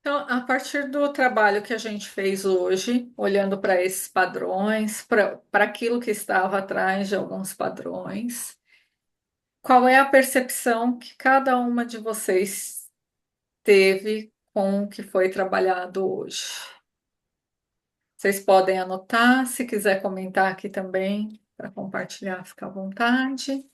Então, a partir do trabalho que a gente fez hoje, olhando para esses padrões, para aquilo que estava atrás de alguns padrões, qual é a percepção que cada uma de vocês teve com o que foi trabalhado hoje? Vocês podem anotar, se quiser comentar aqui também, para compartilhar, fica à vontade.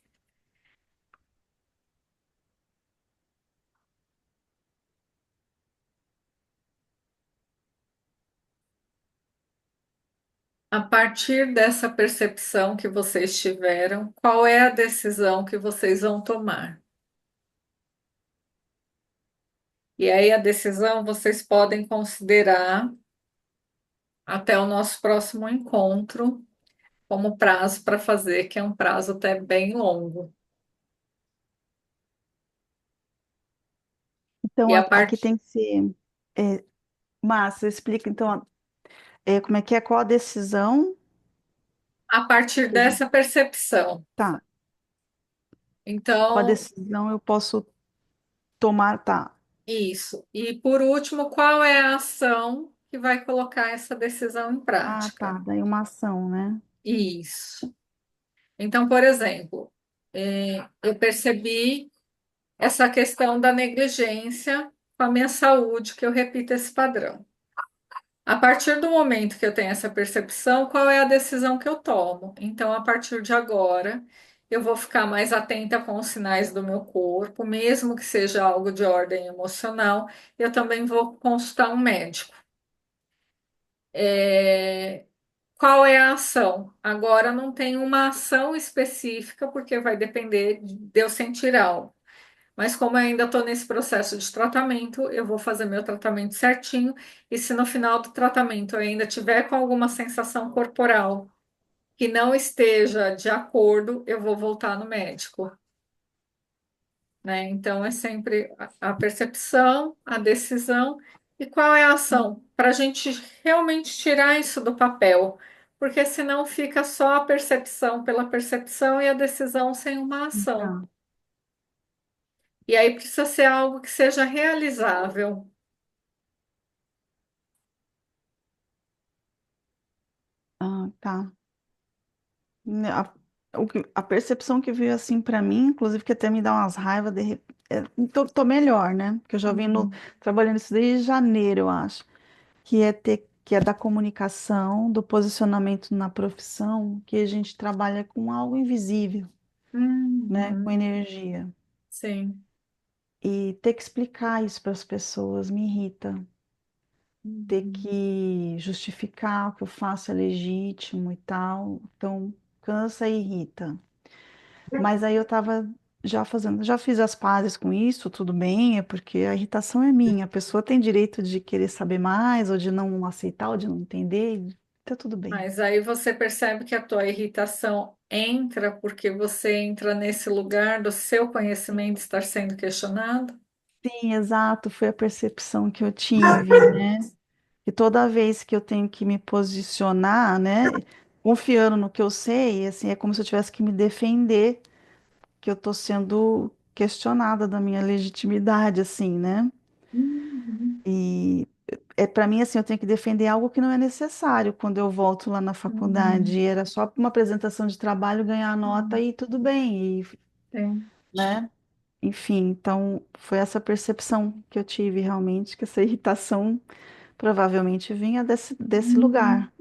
A partir dessa percepção que vocês tiveram, qual é a decisão que vocês vão tomar? E aí a decisão vocês podem considerar até o nosso próximo encontro como prazo para fazer, que é um prazo até bem longo. E Então, a aqui partir, tem que ser. É, Márcia, explica então como é que é, qual a decisão a partir que a gente. dessa percepção. Tá, qual a Então, decisão eu posso tomar? Tá. isso. E por último, qual é a ação que vai colocar essa decisão em Ah, prática? tá. Daí uma ação, né? Isso. Então, por exemplo, eu percebi essa questão da negligência com a minha saúde, que eu repito esse padrão. A partir do momento que eu tenho essa percepção, qual é a decisão que eu tomo? Então, a partir de agora, eu vou ficar mais atenta com os sinais do meu corpo, mesmo que seja algo de ordem emocional, eu também vou consultar um médico. É, Qual é a ação? Agora não tem uma ação específica, porque vai depender de eu sentir algo. Mas como eu ainda estou nesse processo de tratamento, eu vou fazer meu tratamento certinho. E se no final do tratamento eu ainda tiver com alguma sensação corporal que não esteja de acordo, eu vou voltar no médico, né? Então é sempre a percepção, a decisão e qual é a ação, para a gente realmente tirar isso do papel, porque senão fica só a percepção pela percepção e a decisão sem uma ação. Tá. E aí precisa ser algo que seja realizável. Ah, tá. Né, a percepção que veio assim pra mim, inclusive que até me dá umas raivas, tô melhor, né? Porque eu já vim Uhum. trabalhando isso desde janeiro, eu acho. Que é da comunicação, do posicionamento na profissão, que a gente trabalha com algo invisível, né? Com Uhum. energia. Sim. E ter que explicar isso para as pessoas me irrita. Ter Uhum. que justificar o que eu faço é legítimo e tal. Então, cansa e irrita. Mas aí eu tava já fiz as pazes com isso, tudo bem, é porque a irritação é minha. A pessoa tem direito de querer saber mais, ou de não aceitar, ou de não entender, tá tudo bem. Mas aí você percebe que a tua irritação entra porque você entra nesse lugar do seu conhecimento estar sendo questionado? Sim, exato, foi a percepção que eu tive, né? E toda vez que eu tenho que me posicionar, né, confiando no que eu sei, assim, é como se eu tivesse que me defender, que eu tô sendo questionada da minha legitimidade, assim, né? Uhum. E para mim assim, eu tenho que defender algo que não é necessário quando eu volto lá na faculdade. Uhum. Era só uma apresentação de trabalho, ganhar a nota e tudo bem, Sim. né? Enfim, então foi essa percepção que eu tive realmente, que essa irritação provavelmente vinha desse Uhum. lugar.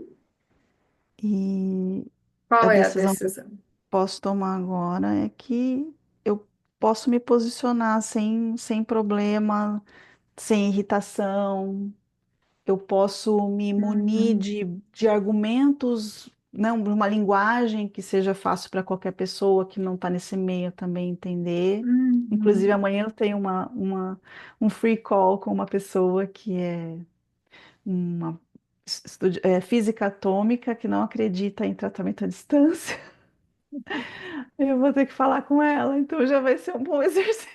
E a Qual é a decisão que eu decisão? posso tomar agora é que eu posso me posicionar sem problema, sem irritação. Eu posso me munir Uhum. de argumentos, não, uma linguagem que seja fácil para qualquer pessoa que não está nesse meio também entender. Inclusive, Uhum. amanhã eu tenho um free call com uma pessoa que é uma física atômica que não acredita em tratamento à distância. Eu vou ter que falar com ela, então já vai ser um bom exercício,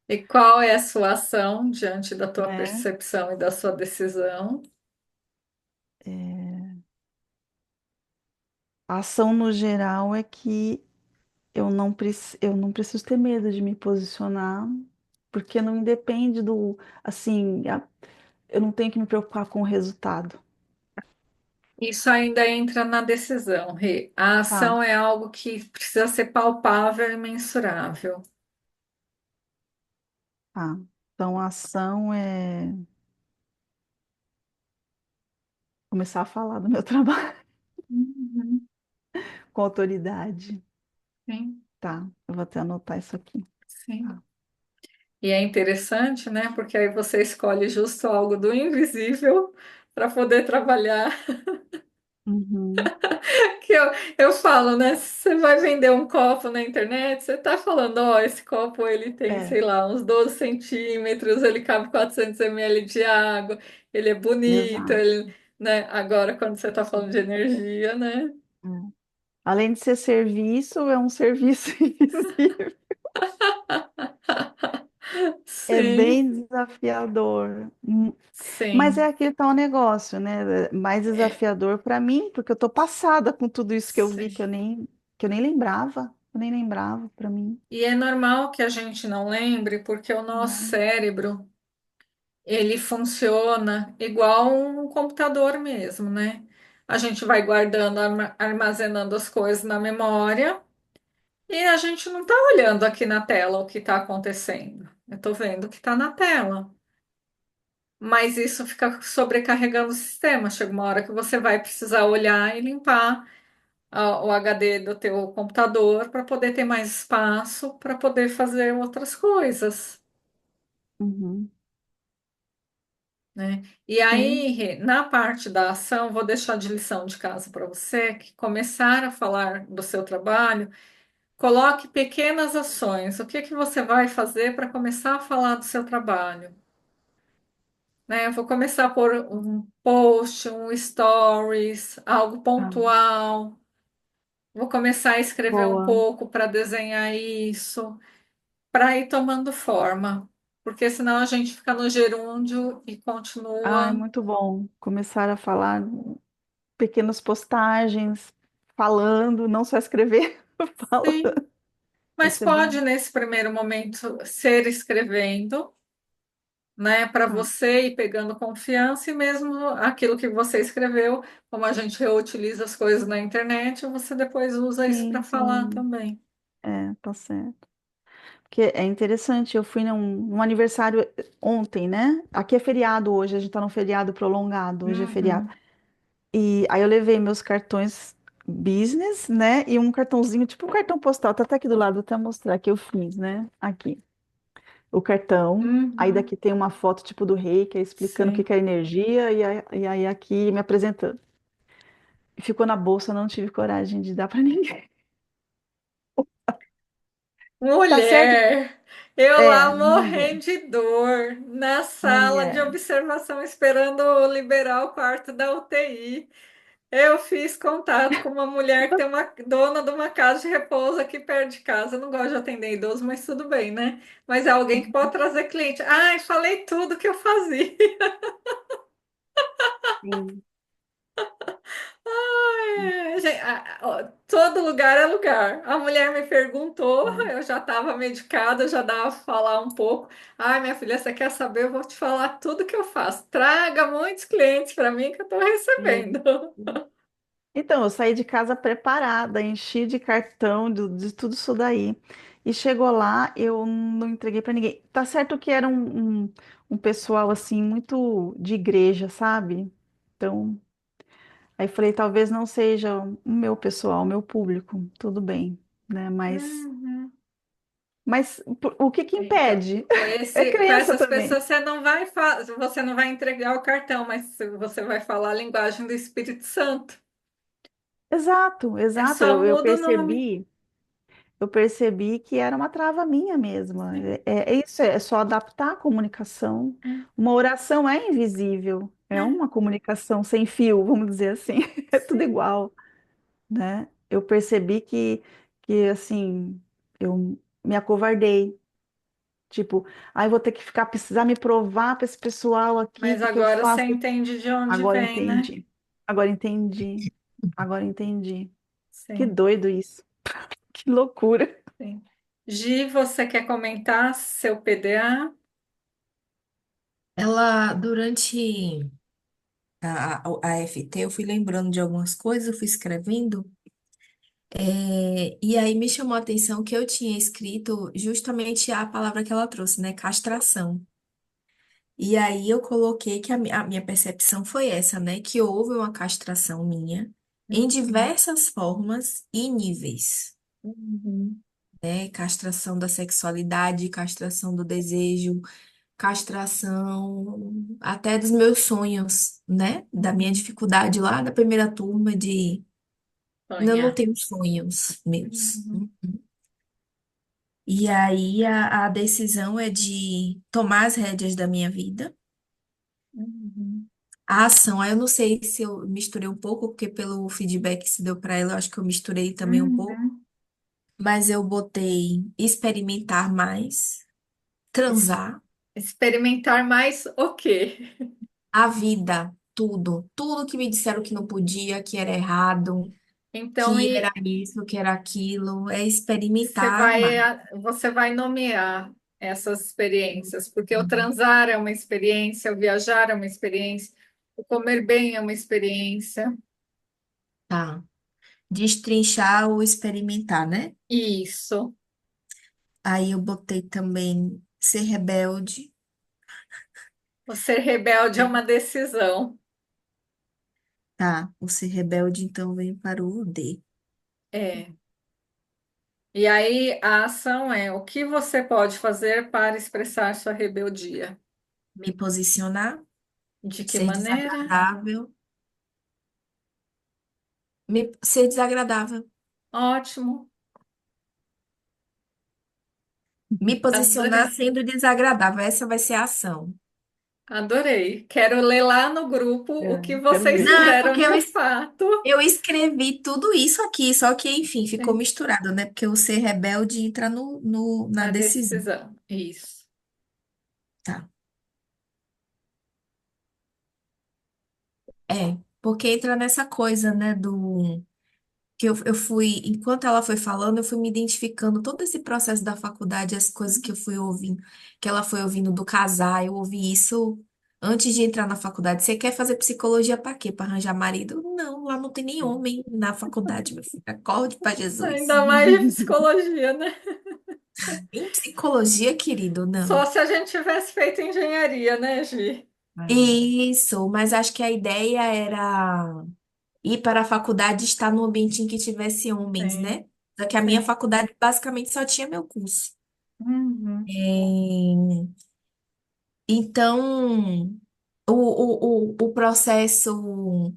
E qual é a sua ação diante da tua né? percepção e da sua decisão? É, a ação no geral é que eu não preciso ter medo de me posicionar, porque não independe do, assim, eu não tenho que me preocupar com o resultado. Isso ainda entra na decisão, Rê. A Tá, ação é algo que precisa ser palpável e mensurável. tá. Então, a ação é começar a falar do meu trabalho Uhum. com autoridade. Sim, Tá, eu vou até anotar isso aqui. sim. Tá. E é interessante, né? Porque aí você escolhe justo algo do invisível para poder trabalhar. Uhum. Que eu falo, né? Se você vai vender um copo na internet, você tá falando, ó, esse copo ele tem, É, sei lá, uns 12 centímetros, ele cabe 400 ml de água, ele é bonito, exato. ele, né? Agora, quando você tá falando de energia, né? É. Além de ser serviço, é um serviço invisível. É Sim, bem desafiador. Mas é sim, aquele tal negócio, né? É mais desafiador para mim, porque eu tô passada com tudo isso que eu vi sim. que eu nem lembrava. Eu nem lembrava para mim. E é normal que a gente não lembre, porque o nosso Não. cérebro, ele funciona igual um computador mesmo, né? A gente vai guardando, armazenando as coisas na memória e a gente não está olhando aqui na tela o que está acontecendo. Eu estou vendo o que está na tela. Mas isso fica sobrecarregando o sistema. Chega uma hora que você vai precisar olhar e limpar o HD do teu computador para poder ter mais espaço para poder fazer outras coisas, Uhum. né? E Sim, aí, Rê, na parte da ação, vou deixar de lição de casa para você, que começar a falar do seu trabalho, coloque pequenas ações. O que que você vai fazer para começar a falar do seu trabalho? Né? Eu vou começar por um post, um stories, algo tá. pontual. Vou começar a escrever um Boa. pouco para desenhar isso, para ir tomando forma, porque senão a gente fica no gerúndio e Ai, continua. muito bom. Começar a falar pequenas postagens, falando, não só escrever, Sim, falando. Vai mas ser bom. pode nesse primeiro momento ser escrevendo, né, para Tá. você ir pegando confiança e mesmo aquilo que você escreveu, como a gente reutiliza as coisas na internet, você depois usa isso para Sim, falar sim. também. É, tá certo. Porque é interessante, eu fui num aniversário ontem, né? Aqui é feriado hoje, a gente tá num feriado prolongado, hoje é feriado. Uhum, E aí eu levei meus cartões business, né? E um cartãozinho, tipo um cartão postal, tá até aqui do lado, vou até mostrar que eu fiz, né? Aqui. O cartão, aí uhum, daqui tem uma foto tipo do rei, que é explicando o que sim. que é energia, e aí aqui me apresentando. E ficou na bolsa, não tive coragem de dar pra ninguém. Tá certo? Mulher, eu lá É, morrendo ninguém. de dor, na sala de Mulher. observação, esperando liberar o quarto da UTI. Eu fiz contato com uma mulher que tem uma dona de uma casa de repouso aqui perto de casa. Eu não gosto de atender idoso, mas tudo bem, né? Mas é alguém que pode trazer cliente. Ai, falei tudo que eu fazia. Sim. Ó, todo lugar é lugar. A mulher me perguntou, É. eu já estava medicada, já dava para falar um pouco. Ai, minha filha, você quer saber? Eu vou te falar tudo que eu faço. Traga muitos clientes para mim que eu estou Sim. recebendo. Então, eu saí de casa preparada, enchi de cartão, de tudo isso daí. E chegou lá, eu não entreguei para ninguém. Tá certo que era um pessoal assim, muito de igreja, sabe? Então, aí falei, talvez não seja o meu pessoal, o meu público, tudo bem, né? Uhum. Mas o que que Então, impede? É para crença essas também. pessoas você não vai entregar o cartão, mas você vai falar a linguagem do Espírito Santo. Exato, É exato. só muda o nome. Eu percebi que era uma trava minha mesma. Sim, É isso, é só adaptar a comunicação. Uma oração é invisível, é, é é, uma comunicação sem fio, vamos dizer assim. É tudo sim. igual, né? Eu percebi que assim, eu me acovardei. Tipo, aí vou ter que ficar, precisar me provar para esse pessoal aqui, Mas porque eu agora você faço. entende de onde Agora vem, né? entendi. Agora entendi. Agora entendi. Que Sim, doido isso. Que loucura. sim. Gi, você quer comentar seu PDA? Ela, durante a FT, eu fui lembrando de algumas coisas, eu fui escrevendo, e aí me chamou a atenção que eu tinha escrito justamente a palavra que ela trouxe, né? Castração. E aí eu coloquei que a minha percepção foi essa, né? Que houve uma castração minha em diversas formas e níveis, Uhum, né? Castração da sexualidade, castração do desejo, castração até dos meus sonhos, né? Da minha uhum. dificuldade lá da primeira turma de eu não Sonhar. tenho sonhos meus. Uhum, E aí a decisão é de tomar as rédeas da minha vida. uhum, A ação, aí eu não sei se eu misturei um pouco, porque pelo feedback que se deu para ela, eu acho que eu misturei também um pouco. uhum. Mas eu botei experimentar mais, Es- transar, Experimentar mais o quê? a vida, tudo. Tudo que me disseram que não podia, que era errado, Então, que era isso, que era aquilo, é experimentar mais. você vai nomear essas experiências, porque o transar é uma experiência, o viajar é uma experiência, o comer bem é uma experiência. Tá. Destrinchar ou experimentar, né? Isso. Aí eu botei também ser rebelde. O ser rebelde é uma decisão. Tá, o ser rebelde então vem para o D. É. E aí a ação é o que você pode fazer para expressar sua rebeldia? Me posicionar, De que ser maneira? desagradável, ser desagradável. Ótimo. Me posicionar Adorei. sendo desagradável. Essa vai ser a ação. Adorei. Quero ler lá no grupo o que Quero vocês ver. Não, é fizeram porque de fato. eu escrevi tudo isso aqui, só que, enfim, ficou Sim. misturado, né? Porque o ser rebelde entra na Na decisão. decisão. Isso. Tá. É, porque entra nessa coisa, né, do que eu fui, enquanto ela foi falando, eu fui me identificando todo esse processo da faculdade, as coisas que eu fui ouvindo, que ela foi ouvindo do casar, eu ouvi isso antes de entrar na faculdade. Você quer fazer psicologia para quê? Para arranjar marido? Não, lá não tem nem homem na faculdade, meu filho. Acorde para Jesus. Ainda mais de psicologia, né? Em psicologia, querido, Só não. se a gente tivesse feito engenharia, né, Gi? Isso, mas acho que a ideia era ir para a faculdade e estar num ambiente em que tivesse homens, Sim, né? Só que a minha sim. faculdade basicamente só tinha meu curso. Uhum. É, então, o processo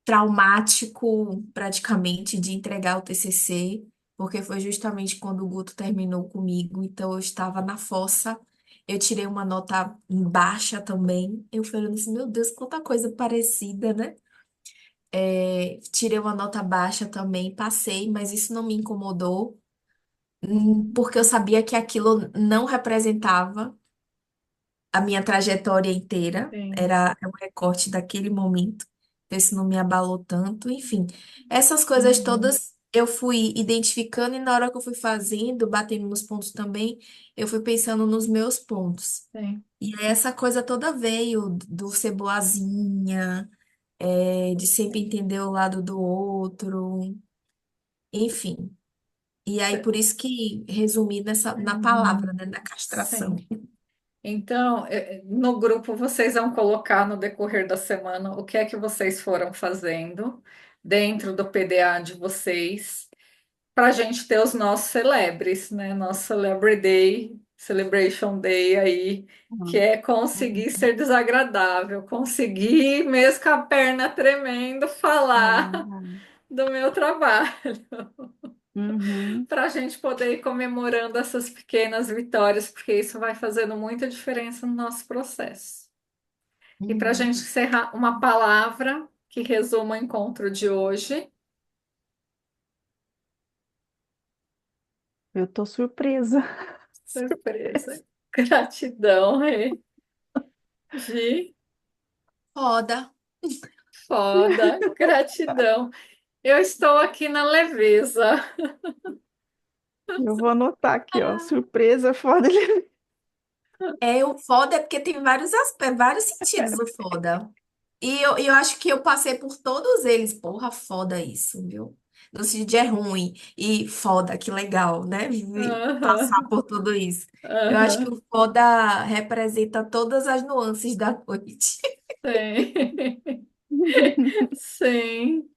traumático, praticamente, de entregar o TCC, porque foi justamente quando o Guto terminou comigo, então eu estava na fossa, eu tirei uma nota baixa também, eu falei assim, meu Deus, quanta coisa parecida, né? Tirei uma nota baixa também, passei, mas isso não me incomodou, porque eu sabia que aquilo não representava a minha trajetória inteira, Sim. era um recorte daquele momento, então isso não me abalou tanto, enfim. Essas coisas Uhum. todas eu fui identificando e na hora que eu fui fazendo, batendo nos pontos também, eu fui pensando nos meus pontos. Sim. E aí essa coisa toda veio do ser boazinha, de sempre entender o lado do outro, enfim. E aí por isso que resumi na palavra, Uhum. né, na castração. Sim. Então, no grupo vocês vão colocar no decorrer da semana o que é que vocês foram fazendo dentro do PDA de vocês, para a gente ter os nossos celebres, né? Nosso Celebrity Day, Celebration Day aí, que é conseguir ser desagradável, conseguir, mesmo com a perna tremendo, falar do meu trabalho, Uhum. para a gente poder ir comemorando essas pequenas vitórias, porque isso vai fazendo muita diferença no nosso processo. E para a gente Uhum. encerrar, uma palavra que resuma o encontro de hoje. Eu tô surpresa. Surpresa. Gratidão, Rê. Gi, Foda. foda. Gratidão. Eu estou aqui na leveza. Eu vou anotar aqui, ó. Surpresa, foda. É, o foda é porque tem vários aspectos, vários sentidos o foda. E eu acho que eu passei por todos eles. Porra, foda isso, viu? No sentido de é ruim e foda, que legal, né? Passar Aham, por tudo isso. Eu acho que aham, o foda representa todas as nuances da noite. sim. Sim.